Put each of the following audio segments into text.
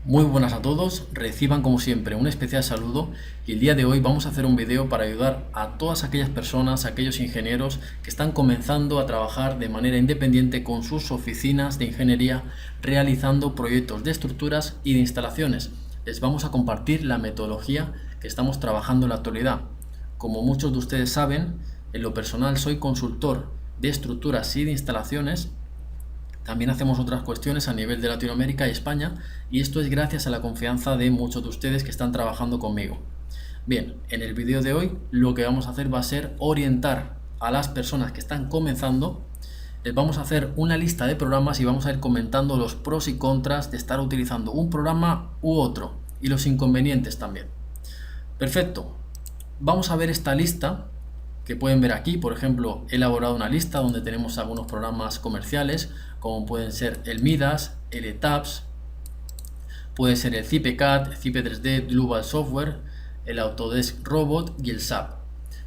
Muy buenas a todos, reciban como siempre un especial saludo y el día de hoy vamos a hacer un video para ayudar a todas aquellas personas, aquellos ingenieros que están comenzando a trabajar de manera independiente con sus oficinas de ingeniería realizando proyectos de estructuras y de instalaciones. Les vamos a compartir la metodología que estamos trabajando en la actualidad. Como muchos de ustedes saben, en lo personal soy consultor de estructuras y de instalaciones. También hacemos otras cuestiones a nivel de Latinoamérica y España, y esto es gracias a la confianza de muchos de ustedes que están trabajando conmigo. Bien, en el vídeo de hoy lo que vamos a hacer va a ser orientar a las personas que están comenzando. Les vamos a hacer una lista de programas y vamos a ir comentando los pros y contras de estar utilizando un programa u otro y los inconvenientes también. Perfecto, vamos a ver esta lista que pueden ver aquí. Por ejemplo, he elaborado una lista donde tenemos algunos programas comerciales como pueden ser el Midas, el ETABS, puede ser el ZipeCAD, Zipe3D, Global Software, el Autodesk Robot y el SAP.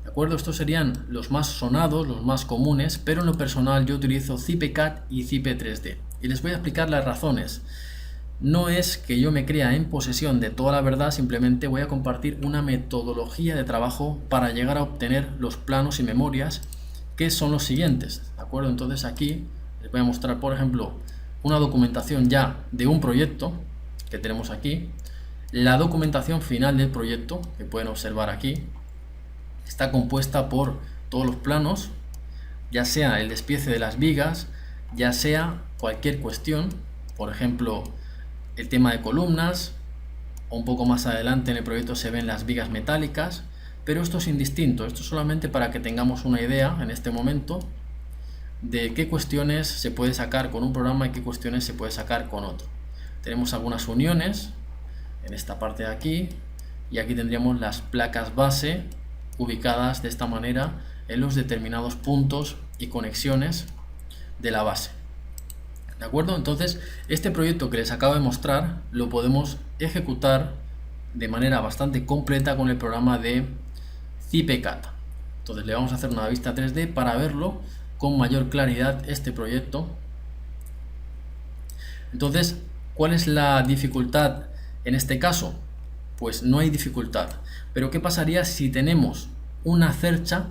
¿De acuerdo? Estos serían los más sonados, los más comunes, pero en lo personal yo utilizo ZipeCAD y Zipe3D. Y les voy a explicar las razones. No es que yo me crea en posesión de toda la verdad, simplemente voy a compartir una metodología de trabajo para llegar a obtener los planos y memorias, que son los siguientes. ¿De acuerdo? Entonces aquí les voy a mostrar, por ejemplo, una documentación ya de un proyecto que tenemos aquí. La documentación final del proyecto, que pueden observar aquí, está compuesta por todos los planos, ya sea el despiece de las vigas, ya sea cualquier cuestión, por ejemplo, el tema de columnas, o un poco más adelante en el proyecto se ven las vigas metálicas, pero esto es indistinto, esto es solamente para que tengamos una idea en este momento de qué cuestiones se puede sacar con un programa y qué cuestiones se puede sacar con otro. Tenemos algunas uniones en esta parte de aquí, y aquí tendríamos las placas base ubicadas de esta manera en los determinados puntos y conexiones de la base. ¿De acuerdo? Entonces, este proyecto que les acabo de mostrar lo podemos ejecutar de manera bastante completa con el programa de ZipeCAD. Entonces, le vamos a hacer una vista 3D para verlo con mayor claridad este proyecto. Entonces, ¿cuál es la dificultad en este caso? Pues no hay dificultad. Pero ¿qué pasaría si tenemos una cercha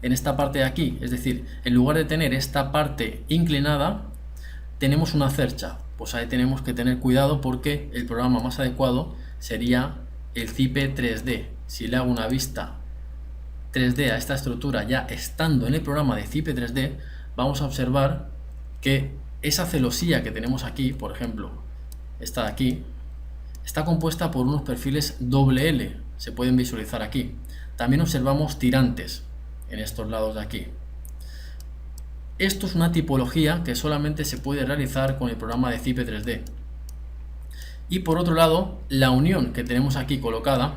en esta parte de aquí? Es decir, en lugar de tener esta parte inclinada, tenemos una cercha. Pues ahí tenemos que tener cuidado porque el programa más adecuado sería el Zipe3D. Si le hago una vista 3D a esta estructura ya estando en el programa de Zipe3D, vamos a observar que esa celosía que tenemos aquí, por ejemplo, esta de aquí, está compuesta por unos perfiles doble L, se pueden visualizar aquí. También observamos tirantes en estos lados de aquí. Esto es una tipología que solamente se puede realizar con el programa de Zipe3D. Y por otro lado, la unión que tenemos aquí colocada,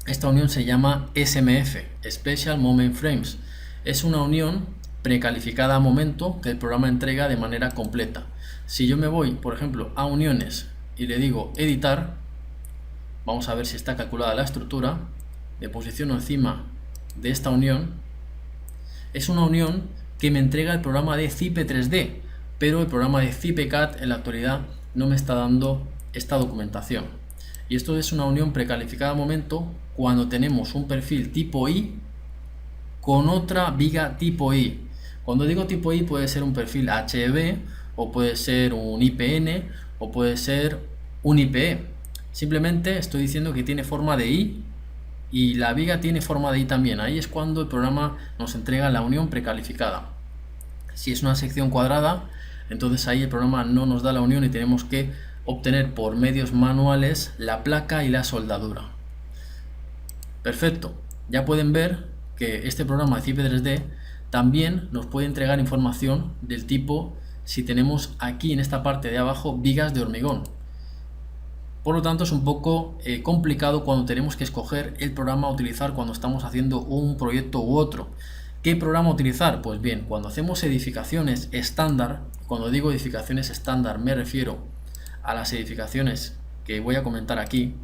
esta unión se llama SMF, Special Moment Frames. Es una unión precalificada a momento que el programa entrega de manera completa. Si yo me voy, por ejemplo, a uniones y le digo editar, vamos a ver si está calculada la estructura, me posiciono encima de esta unión. Es una unión que me entrega el programa de Zipe3D, pero el programa de ZipeCAD en la actualidad no me está dando esta documentación. Y esto es una unión precalificada a momento cuando tenemos un perfil tipo I con otra viga tipo I. Cuando digo tipo I puede ser un perfil HEV, o puede ser un IPN, o puede ser un IPE. Simplemente estoy diciendo que tiene forma de I y la viga tiene forma de I también. Ahí es cuando el programa nos entrega la unión precalificada. Si es una sección cuadrada, entonces ahí el programa no nos da la unión y tenemos que obtener por medios manuales la placa y la soldadura. Perfecto, ya pueden ver que este programa de Zipe3D también nos puede entregar información del tipo si tenemos aquí en esta parte de abajo vigas de hormigón. Por lo tanto es un poco complicado cuando tenemos que escoger el programa a utilizar cuando estamos haciendo un proyecto u otro. ¿Qué programa utilizar? Pues bien, cuando hacemos edificaciones estándar, cuando digo edificaciones estándar me refiero a las edificaciones que voy a comentar aquí,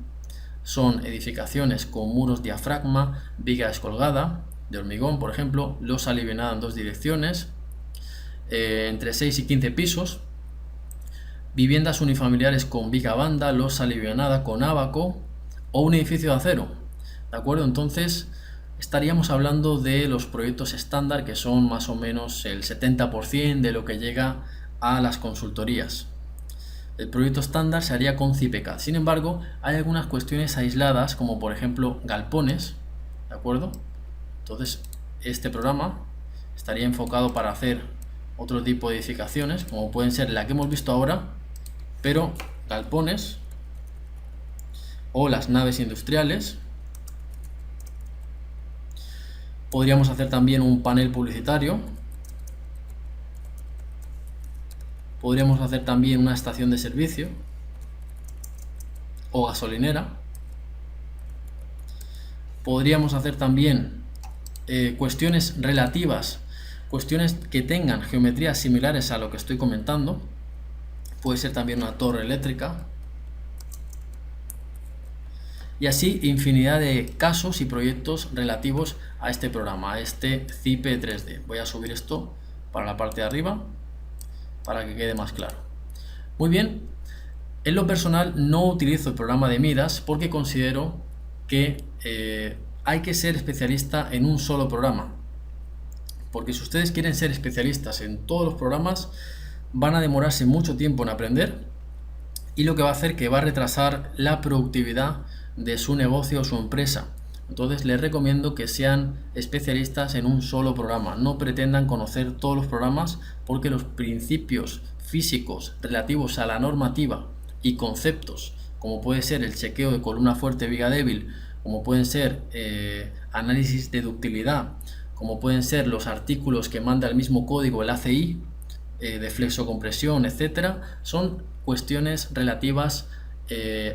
son edificaciones con muros diafragma, viga descolgada, de hormigón por ejemplo, losa alivianada en dos direcciones, entre 6 y 15 pisos. viviendas unifamiliares con viga banda, losa alivianada con ábaco o un edificio de acero. ¿De acuerdo? Entonces estaríamos hablando de los proyectos estándar, que son más o menos el 70% de lo que llega a las consultorías. El proyecto estándar se haría con CIPECAD. Sin embargo, hay algunas cuestiones aisladas, como por ejemplo galpones, ¿de acuerdo? Entonces, este programa estaría enfocado para hacer otro tipo de edificaciones, como pueden ser la que hemos visto ahora, pero galpones o las naves industriales. Podríamos hacer también un panel publicitario. Podríamos hacer también una estación de servicio o gasolinera. Podríamos hacer también cuestiones relativas, cuestiones que tengan geometrías similares a lo que estoy comentando. Puede ser también una torre eléctrica. Y así infinidad de casos y proyectos relativos a este programa, a este CIPE 3D. Voy a subir esto para la parte de arriba para que quede más claro. Muy bien, en lo personal no utilizo el programa de Midas porque considero que hay que ser especialista en un solo programa. Porque si ustedes quieren ser especialistas en todos los programas, van a demorarse mucho tiempo en aprender, y lo que va a hacer que va a retrasar la productividad de su negocio o su empresa. Entonces les recomiendo que sean especialistas en un solo programa. No pretendan conocer todos los programas, porque los principios físicos relativos a la normativa y conceptos, como puede ser el chequeo de columna fuerte, viga débil, como pueden ser análisis de ductilidad, como pueden ser los artículos que manda el mismo código, el ACI, de flexocompresión, etcétera, son cuestiones relativas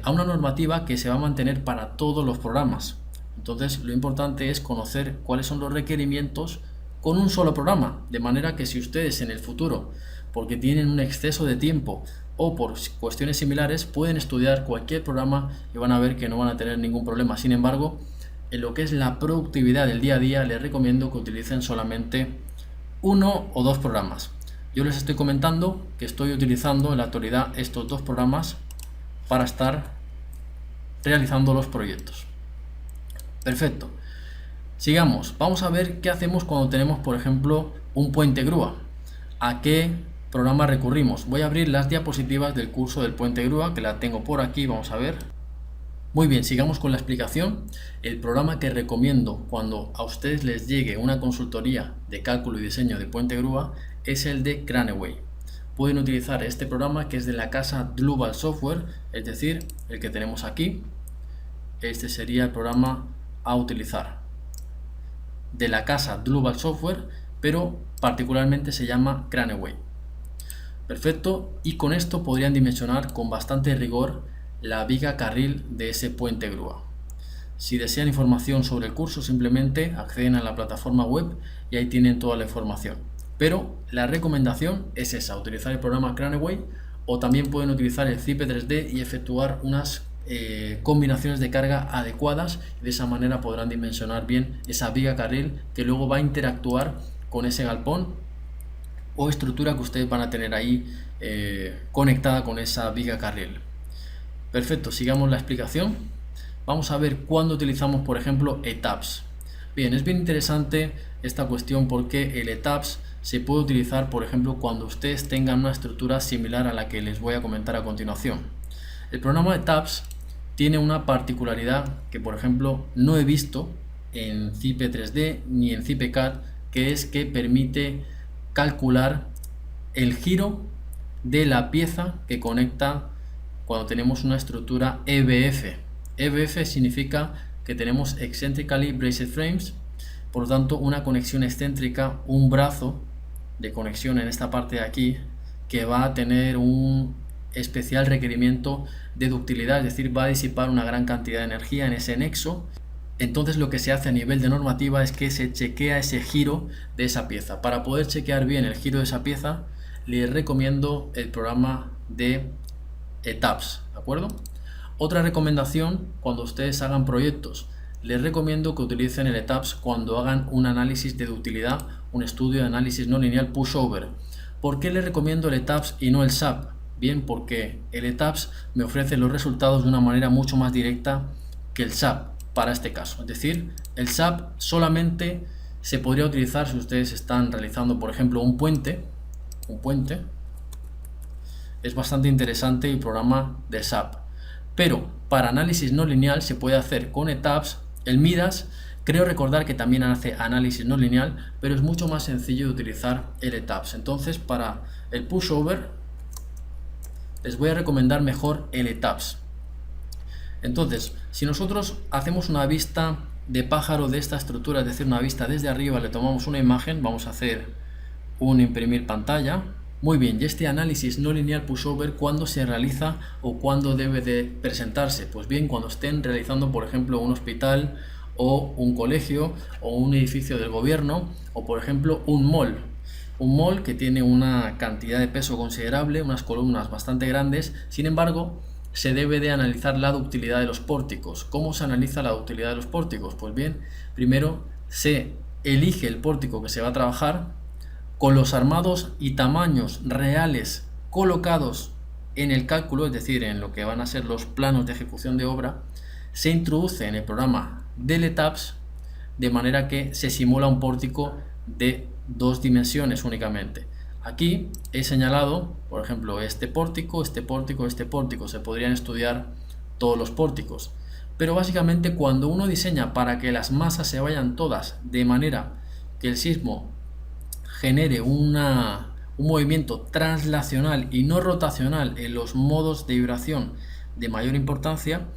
a una normativa que se va a mantener para todos los programas. Entonces lo importante es conocer cuáles son los requerimientos con un solo programa, de manera que si ustedes en el futuro, porque tienen un exceso de tiempo o por cuestiones similares, pueden estudiar cualquier programa y van a ver que no van a tener ningún problema. Sin embargo, en lo que es la productividad del día a día, les recomiendo que utilicen solamente uno o dos programas. Yo les estoy comentando que estoy utilizando en la actualidad estos dos programas para estar realizando los proyectos. Perfecto. Sigamos. Vamos a ver qué hacemos cuando tenemos, por ejemplo, un puente grúa. ¿A qué programa recurrimos? Voy a abrir las diapositivas del curso del puente grúa, que la tengo por aquí. Vamos a ver. Muy bien, sigamos con la explicación. El programa que recomiendo cuando a ustedes les llegue una consultoría de cálculo y diseño de puente grúa es el de Craneway. Pueden utilizar este programa, que es de la casa Global Software, es decir, el que tenemos aquí. Este sería el programa a utilizar de la casa Global Software, pero particularmente se llama Craneway. Perfecto, y con esto podrían dimensionar con bastante rigor la viga carril de ese puente grúa. Si desean información sobre el curso, simplemente acceden a la plataforma web y ahí tienen toda la información. Pero la recomendación es esa, utilizar el programa Craneway, o también pueden utilizar el CIPE 3D y efectuar unas combinaciones de carga adecuadas, y de esa manera podrán dimensionar bien esa viga carril que luego va a interactuar con ese galpón o estructura que ustedes van a tener ahí conectada con esa viga carril. Perfecto, sigamos la explicación. Vamos a ver cuándo utilizamos, por ejemplo, ETABS. Bien, es bien interesante esta cuestión porque el ETABS se puede utilizar, por ejemplo, cuando ustedes tengan una estructura similar a la que les voy a comentar a continuación. El programa ETABS tiene una particularidad que, por ejemplo, no he visto en CIPE 3D ni en CIPECAD, que es que permite calcular el giro de la pieza que conecta cuando tenemos una estructura EBF. EBF significa que tenemos Eccentrically Braced Frames, por lo tanto una conexión excéntrica, un brazo de conexión en esta parte de aquí que va a tener un especial requerimiento de ductilidad, es decir, va a disipar una gran cantidad de energía en ese nexo. Entonces lo que se hace a nivel de normativa es que se chequea ese giro de esa pieza. Para poder chequear bien el giro de esa pieza, les recomiendo el programa de ETABS, ¿de acuerdo? Otra recomendación, cuando ustedes hagan proyectos, les recomiendo que utilicen el ETABS cuando hagan un análisis de ductilidad, un estudio de análisis no lineal pushover. ¿Por qué les recomiendo el ETABS y no el SAP? Bien, porque el ETABS me ofrece los resultados de una manera mucho más directa que el SAP para este caso. Es decir, el SAP solamente se podría utilizar si ustedes están realizando, por ejemplo, un puente. Es bastante interesante el programa de SAP. Pero para análisis no lineal se puede hacer con ETABS. El Midas, creo recordar que también hace análisis no lineal, pero es mucho más sencillo de utilizar el ETABS. Entonces, para el pushover, les voy a recomendar mejor el ETABS. Entonces, si nosotros hacemos una vista de pájaro de esta estructura, es decir, una vista desde arriba, le tomamos una imagen, vamos a hacer un imprimir pantalla. Muy bien, y este análisis no lineal pushover, ¿cuándo se realiza o cuándo debe de presentarse? Pues bien, cuando estén realizando, por ejemplo, un hospital o un colegio o un edificio del gobierno o, por ejemplo, un mall. Un mall que tiene una cantidad de peso considerable, unas columnas bastante grandes. Sin embargo, se debe de analizar la ductilidad de los pórticos. ¿Cómo se analiza la ductilidad de los pórticos? Pues bien, primero se elige el pórtico que se va a trabajar con los armados y tamaños reales colocados en el cálculo, es decir, en lo que van a ser los planos de ejecución de obra. Se introduce en el programa del ETABS de manera que se simula un pórtico de 2 dimensiones únicamente. Aquí he señalado, por ejemplo, este pórtico, este pórtico, este pórtico. Se podrían estudiar todos los pórticos. Pero básicamente cuando uno diseña para que las masas se vayan todas de manera que el sismo genere un movimiento translacional y no rotacional en los modos de vibración de mayor importancia,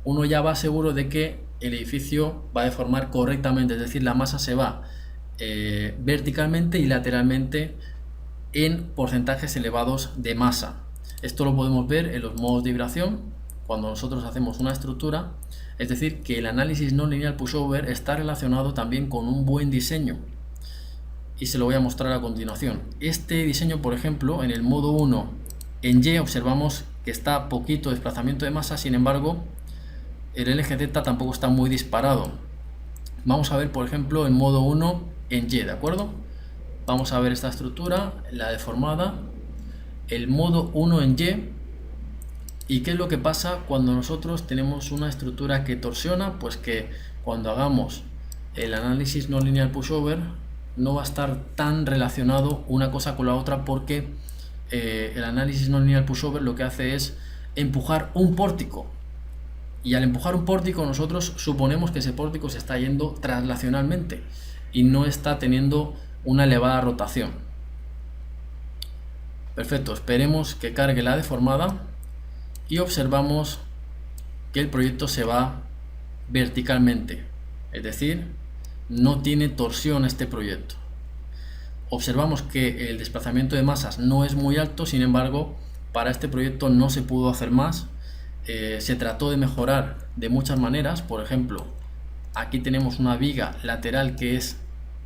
uno ya va seguro de que el edificio va a deformar correctamente, es decir, la masa se va verticalmente y lateralmente en porcentajes elevados de masa. Esto lo podemos ver en los modos de vibración cuando nosotros hacemos una estructura, es decir, que el análisis no lineal pushover está relacionado también con un buen diseño. Y se lo voy a mostrar a continuación. Este diseño, por ejemplo, en el modo 1 en Y observamos que está poquito desplazamiento de masa, sin embargo el LGZ tampoco está muy disparado. Vamos a ver, por ejemplo, el modo 1 en Y, ¿de acuerdo? Vamos a ver esta estructura, la deformada, el modo 1 en Y. ¿Y qué es lo que pasa cuando nosotros tenemos una estructura que torsiona? Pues que cuando hagamos el análisis no lineal pushover no va a estar tan relacionado una cosa con la otra, porque el análisis no lineal pushover lo que hace es empujar un pórtico, y al empujar un pórtico nosotros suponemos que ese pórtico se está yendo translacionalmente y no está teniendo una elevada rotación. Perfecto, esperemos que cargue la deformada y observamos que el proyecto se va verticalmente, es decir, no tiene torsión este proyecto. Observamos que el desplazamiento de masas no es muy alto, sin embargo, para este proyecto no se pudo hacer más. Se trató de mejorar de muchas maneras. Por ejemplo, aquí tenemos una viga lateral que es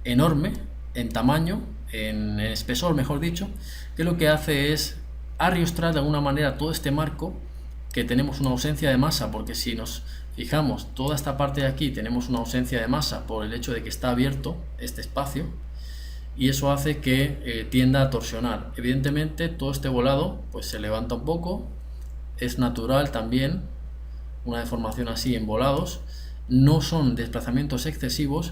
enorme en tamaño, en espesor, mejor dicho, que lo que hace es arrostrar de alguna manera todo este marco, que tenemos una ausencia de masa, porque si nos fijamos, toda esta parte de aquí tenemos una ausencia de masa por el hecho de que está abierto este espacio, y eso hace que tienda a torsionar. Evidentemente todo este volado pues se levanta un poco, es natural también una deformación así en volados, no son desplazamientos excesivos,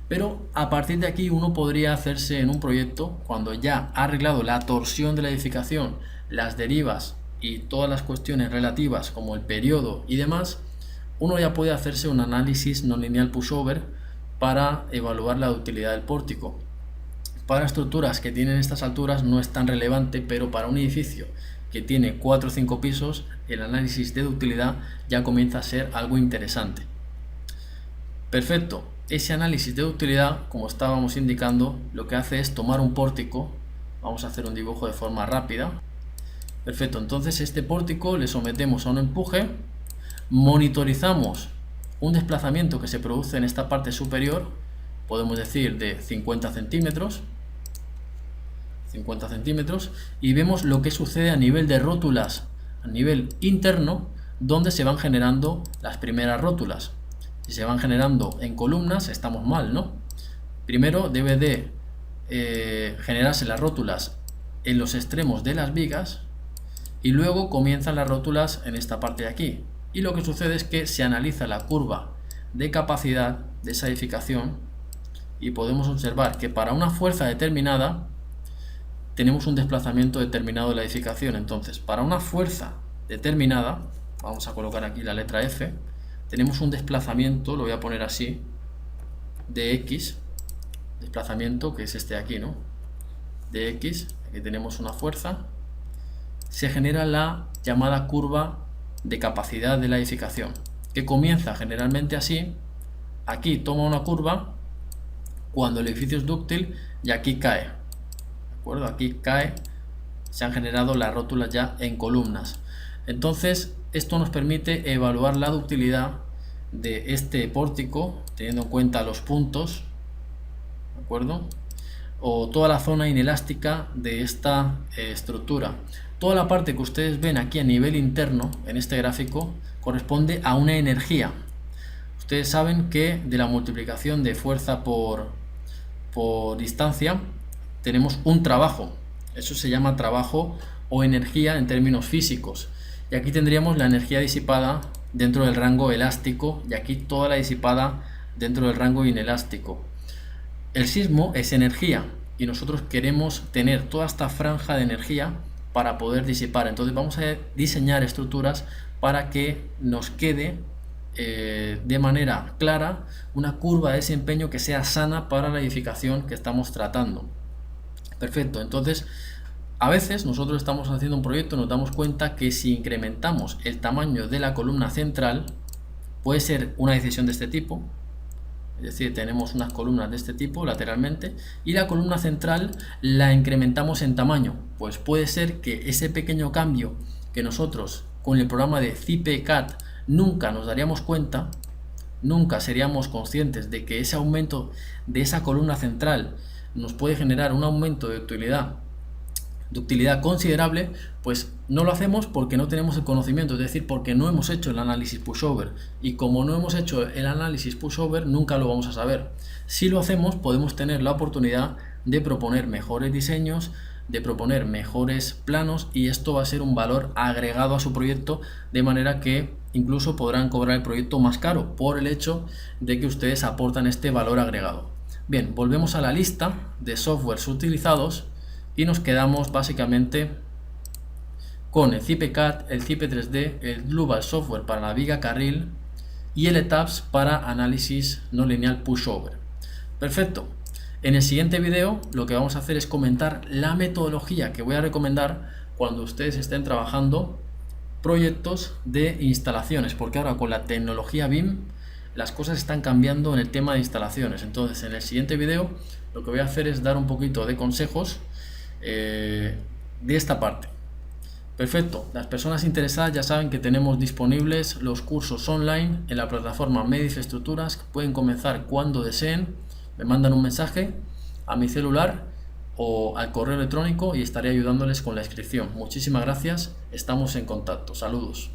pero a partir de aquí uno podría hacerse en un proyecto, cuando ya ha arreglado la torsión de la edificación, las derivas y todas las cuestiones relativas como el periodo y demás, uno ya puede hacerse un análisis no lineal pushover para evaluar la utilidad del pórtico. Para estructuras que tienen estas alturas no es tan relevante, pero para un edificio que tiene 4 o 5 pisos, el análisis de ductilidad ya comienza a ser algo interesante. Perfecto, ese análisis de ductilidad, como estábamos indicando, lo que hace es tomar un pórtico. Vamos a hacer un dibujo de forma rápida. Perfecto, entonces este pórtico le sometemos a un empuje, monitorizamos un desplazamiento que se produce en esta parte superior, podemos decir de 50 centímetros, y vemos lo que sucede a nivel de rótulas, a nivel interno, donde se van generando las primeras rótulas. Si se van generando en columnas, estamos mal, ¿no? Primero debe de generarse las rótulas en los extremos de las vigas, y luego comienzan las rótulas en esta parte de aquí. Y lo que sucede es que se analiza la curva de capacidad de esa edificación y podemos observar que para una fuerza determinada tenemos un desplazamiento determinado de la edificación. Entonces, para una fuerza determinada, vamos a colocar aquí la letra F, tenemos un desplazamiento, lo voy a poner así, de X, desplazamiento que es este de aquí, ¿no? De X, aquí tenemos una fuerza, se genera la llamada curva de capacidad de la edificación, que comienza generalmente así, aquí toma una curva cuando el edificio es dúctil y aquí cae, ¿de acuerdo? Aquí cae, se han generado las rótulas ya en columnas. Entonces esto nos permite evaluar la ductilidad de este pórtico teniendo en cuenta los puntos, ¿de acuerdo? O toda la zona inelástica de esta estructura. Toda la parte que ustedes ven aquí a nivel interno en este gráfico corresponde a una energía. Ustedes saben que de la multiplicación de fuerza por distancia tenemos un trabajo. Eso se llama trabajo o energía en términos físicos. Y aquí tendríamos la energía disipada dentro del rango elástico y aquí toda la disipada dentro del rango inelástico. El sismo es energía y nosotros queremos tener toda esta franja de energía para poder disipar. Entonces vamos a diseñar estructuras para que nos quede de manera clara una curva de desempeño que sea sana para la edificación que estamos tratando. Perfecto, entonces a veces nosotros estamos haciendo un proyecto y nos damos cuenta que si incrementamos el tamaño de la columna central, puede ser una decisión de este tipo, es decir, tenemos unas columnas de este tipo lateralmente y la columna central la incrementamos en tamaño, pues puede ser que ese pequeño cambio que nosotros con el programa de CIPE-CAD nunca nos daríamos cuenta, nunca seríamos conscientes de que ese aumento de esa columna central nos puede generar un aumento de ductilidad considerable, pues no lo hacemos porque no tenemos el conocimiento, es decir, porque no hemos hecho el análisis pushover, y como no hemos hecho el análisis pushover nunca lo vamos a saber. Si lo hacemos podemos tener la oportunidad de proponer mejores diseños, de proponer mejores planos, y esto va a ser un valor agregado a su proyecto, de manera que incluso podrán cobrar el proyecto más caro por el hecho de que ustedes aportan este valor agregado. Bien, volvemos a la lista de softwares utilizados y nos quedamos básicamente con el CIPE-CAD, el CIPE 3D, el Global Software para la viga carril y el ETABS para análisis no lineal pushover. Perfecto. En el siguiente video lo que vamos a hacer es comentar la metodología que voy a recomendar cuando ustedes estén trabajando proyectos de instalaciones, porque ahora con la tecnología BIM las cosas están cambiando en el tema de instalaciones. Entonces en el siguiente video lo que voy a hacer es dar un poquito de consejos de esta parte. Perfecto, las personas interesadas ya saben que tenemos disponibles los cursos online en la plataforma Medif Estructuras, que pueden comenzar cuando deseen. Me mandan un mensaje a mi celular o al correo electrónico y estaré ayudándoles con la inscripción. Muchísimas gracias, estamos en contacto. Saludos.